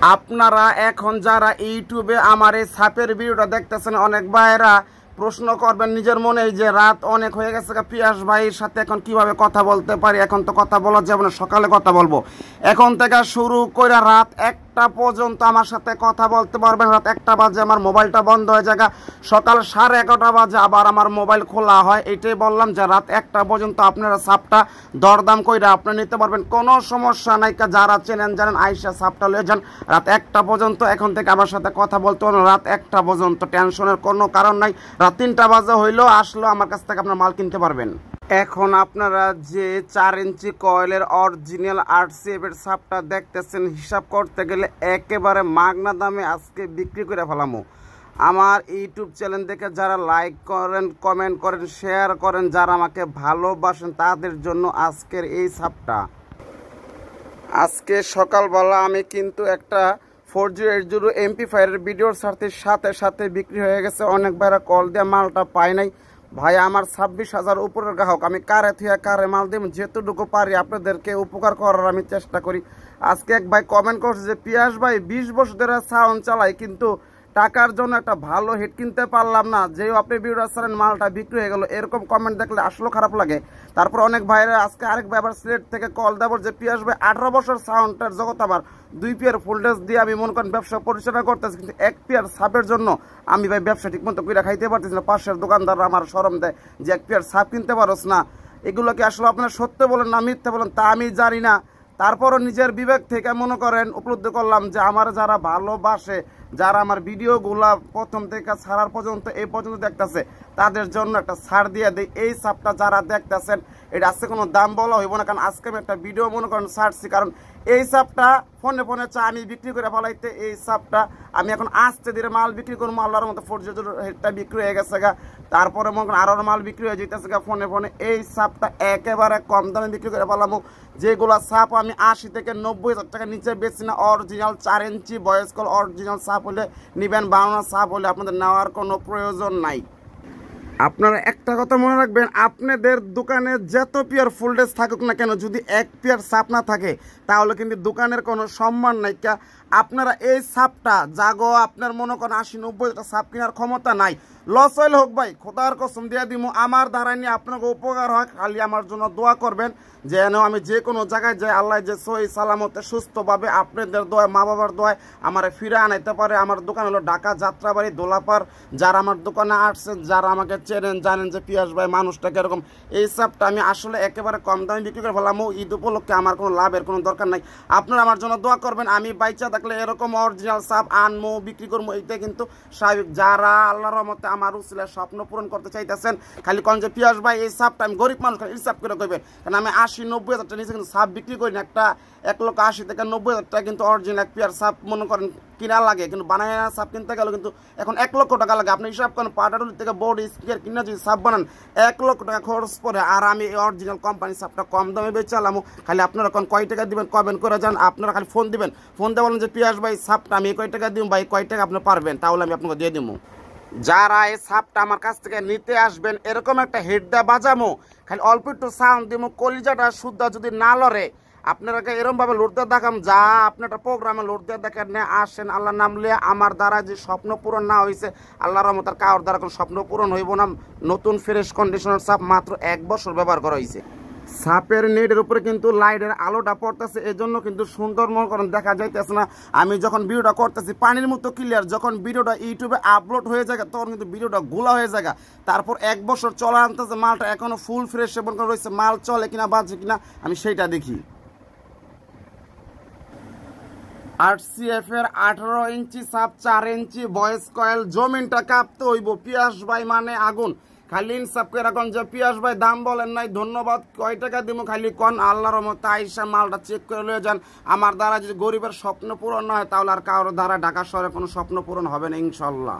আপনারা এখন যারা ইউটিউবে আমার এই সাপের ভিডিওটা দেখতেছেন, অনেক ভাইরা প্রশ্ন করবেন নিজের মনে যে রাত অনেক হয়ে গেছে, পিয়াস ভাইয়ের সাথে এখন কিভাবে কথা বলতে পারি। এখন তো কথা বলা যাবে না, সকালে কথা বলবো। এখন থেকে শুরু করে রাত 1টা পর্যন্ত আমার সাথে কথা বলতে পারবেন। রাত 1টা বাজে আমার মোবাইলটা বন্ধ হয়ে যায়, সকাল 11:30 বাজে আবার আমার মোবাইল খোলা হয়। এটাই বললাম যে রাত 1টা পর্যন্ত আপনারা সাপটা দরদাম করে আপনি নিতে পারবেন, কোনো সমস্যা নাই। যারা চেনেন জানেন আইসা সাপটা লয়ে যান। রাত 1টা পর্যন্ত এখন থেকে আমার সাথে কথা বলতে পারবেন। রাত 1টা পর্যন্ত টেনশনের কোনো কারণ নাই। রাত 3টা বাজে হইলেও আসলো আমার কাছ থেকে আপনার মাল কিনতে পারবেন। এখন আপনারা যে 4 ইঞ্চি কয়েলের অরিজিনাল RCF এর সাপটা দেখতেছেন, হিসাব করতে গেলে একেবারে মাগনা দামে আজকে বিক্রি করে ফেলামো। আমার ইউটিউব চ্যানেল দেখে যারা লাইক করেন, কমেন্ট করেন, শেয়ার করেন, যারা আমাকে ভালোবাসেন তাদের জন্য আজকের এই সাপটা। আজকে সকালবেলা আমি কিন্তু একটা 4080 MP5 এর ভিডিওর সাথে সাথে বিক্রি হয়ে গেছে। অনেক ভাইরা কল দিয়ে মালটা পাই নাই। ভাই আমার 26,000 উপরের গ্রাহক, আমি কারে থুয়া কারে মাল দিব, যেতটুকু পারি আপনাদেরকে উপকার করার আমি চেষ্টা করি। আজকে এক ভাই কমেন্ট করছে যে পিয়াস ভাই 20 বছর ধরে সাউন্ড চালাই, কিন্তু টাকার জন্য একটা ভালো হিট কিনতে পারলাম না, যেও আপনি ভিডিওটা ছাড়েন মালটা বিক্রি হয়ে গেল। এরকম কমেন্ট দেখলে আসলে খারাপ লাগে। তারপর অনেক ভাইরা আজকে আরেক ভাই আবার সিলেট থেকে কল দেব যে পিয়াস ভাই 18 বছর সাউন্ডের জগৎ, আমার 2 পেয়ার ফুলটেজ দিয়ে আমি মনে করেন ব্যবসা পরিচালনা করতেছি, কিন্তু 1 পেয়ার সাপের জন্য আমি ভাই ব্যবসা ঠিক মতো করে খাইতে পারতেছি না। পাশের দোকানদাররা আমার শরম দেয় যে 1 পেয়ার সাপ কিনতে পারোস না। এগুলো কি আসলে আপনারা সত্য বলেন না মিথ্যা বলেন তা আমি জানি না। তারপরও নিজের বিবেক থেকে মনে করেন উপলব্ধি করলাম যে আমার যারা ভালোবাসে, যারা আমার ভিডিওগুলা প্রথম থেকে ছাড়ার পর্যন্ত এই পর্যন্ত দেখতেছে, তাদের জন্য একটা ছাড় দিয়ে দিই। এই সাপটা যারা দেখতেছেন এটা আজকে কোনো দাম বলা হইব না, কারণ আজকে আমি একটা ভিডিও মনে করেন ছাড়ছি, কারণ এই সাপটা ফোনে ফোনে চা আমি বিক্রি করে ফেলাইতে। এই সাপটা আমি এখন আস্তে ধীরে মাল বিক্রি করবো। আল্লাহর মতো 4080 বিক্রি হয়ে গেছে গা, তারপরে মনে করেন আরও মাল বিক্রি হয়ে যেতেছে গা ফোনে ফোনে। এই সাপটা একেবারে কম দামে বিক্রি করে ফেলামো। যেগুলো সাপ আমি 80 থেকে 90,000 টাকা নিচে বেশি না। Original 4 inch voice call original সাপ হলে নিবেন, বাংলা সাপ হলে আপনাদের নেওয়ার কোনো প্রয়োজন নাই। আপনারা একটা কথা মনে রাখবেন, আপনাদের দোকানে যত পেয়ার ফুলডেজ থাকুক না কেন, যদি 1 পেয়ার সাপ না থাকে তাহলে কিন্তু দোকানের কোনো সম্মান নাই। আপনারা এই সাপটা জাগো আপনার মনে করেন 80-90 সাপ কেনার ক্ষমতা নাই, লস হইলে হোক ভাই খোদার কসম দিয়ে দিব, আমার দ্বারা নিয়ে আপনাকে উপকার হয়। খালি আমার জন্য দোয়া করবেন যেন আমি যে কোনো জায়গায় যাই আল্লাহ যে সহি সালামতে সুস্থভাবে আপনাদের দোয়ায়, মা বাবার দোয়ায় আমার ফিরে আনাইতে পারে। আমার দোকান হলো ঢাকা যাত্রাবাড়ি দোলাপার। যারা আমার দোকানে আসছে, যারা আমাকে চেনেন জানেন যে পিয়াস ভাই মানুষটা কিরকম। এই সাপটা আমি আসলে একেবারে কম দামে বিক্রি করে ফেলাম। ঈদ উপলক্ষে আমার কোনো লাভের কোনো দরকার নাই। আপনারা আমার জন্য দোয়া করবেন, আমি বাইচা থাকলে এরকম অরিজিনাল সাপ আনবো, বিক্রি করবো। এইটা কিন্তু স্বাভাবিক। যারা আল্লাহর রহমতে আমার উসিলা স্বপ্ন পূরণ করতে চাইতেছেন, খালি কোন যে পিয়াস ভাই এই সাপটা আমি গরিব মানুষ হিসাব করে করবেন, কারণ আমি 80-90 হাজার টাকা নিচে কিন্তু সাপ বিক্রি করি না। একটা 1,80,000 থেকে 90,000 টাকা কিন্তু অরিজিনাল 1 পেয়ার সাপ মনে করেন কিনা লাগে, কিন্তু বানায় সাপ কিনতে গেলে কিন্তু এখন 1 লক্ষ টাকা লাগে। আপনি হিসাব করেন পাটাটুলি থেকে বোর্ড স্পিকার কিনা যদি সাপ বানান 1 লক্ষ টাকা খরচ পড়ে। আর আমি এই অরিজিনাল কোম্পানি সাপটা কম দামে বেচালাম। খালি আপনারা কোন কয় টাকা দিবেন কমেন্ট করে যান। আপনারা খালি ফোন দিবেন, ফোন দিয়ে বলেন যে পিয়াস ভাই সাপটা আমি কয় টাকা দিব ভাই, কয় টাকা আপনি পারবেন, তাহলে আমি আপনাকে দিয়ে দিব। যারা এই সাপটা আমার কাছ থেকে নিতে আসবেন, এরকম একটা হেড দিয়ে বাজামো, খালি অল্প একটু সাউন্ড দিব, কলিজাটা শুদ্ধ যদি না লড়ে আপনারাকে এরকমভাবে লড়তে দেখাম যা আপনি একটা প্রোগ্রামে লড়তে দেখেন না। আসেন আল্লাহ নাম লিয়ে। আমার দ্বারা যে স্বপ্ন পূরণ না হয়েছে আল্লাহর রহমতের কারোর দ্বারা কোনো স্বপ্ন পূরণ হইব না। নতুন ফ্রেশ কন্ডিশনার সাপ মাত্র 1 বছর ব্যবহার করা হয়েছে। সাপের নেটের উপরে কিন্তু লাইটের আলোটা পড়তেছে, এজন্য কিন্তু সুন্দর মনে করেন দেখা যাইতেছে না। আমি যখন ভিডিওটা করতেছি পানির মতো ক্লিয়ার, যখন ভিডিওটা ইউটিউবে আপলোড হয়ে যায় তখন কিন্তু ভিডিওটা গোলা হয়ে যায়। তারপর 1 বছর চলা আনতেছে মালটা এখনো ফুল ফ্রেশ এবং রয়েছে, মাল চলে কিনা বাজে কিনা আমি সেইটা দেখি। RCF এর 18 ইঞ্চি সাপ 4 ইঞ্চি ভয়েস কয়েল, জমিনটা কাঁপতে হইব। পিয়াস ভাই মানে আগুন, খালি ইনসাফ করে রাখুন যে পিয়াস ভাই দাম বলেন নাই ধন্যবাদ, কয় টাকা দিব খালি কন। আল্লাহর মতো আইসা মালটা চেক করে লয়ে যান। আমার দ্বারা যদি গরিবের স্বপ্ন পূরণ না হয় তাহলে আর কারোর দ্বারা ঢাকা শহরে কোনো স্বপ্ন পূরণ হবে না ইনশাল্লাহ।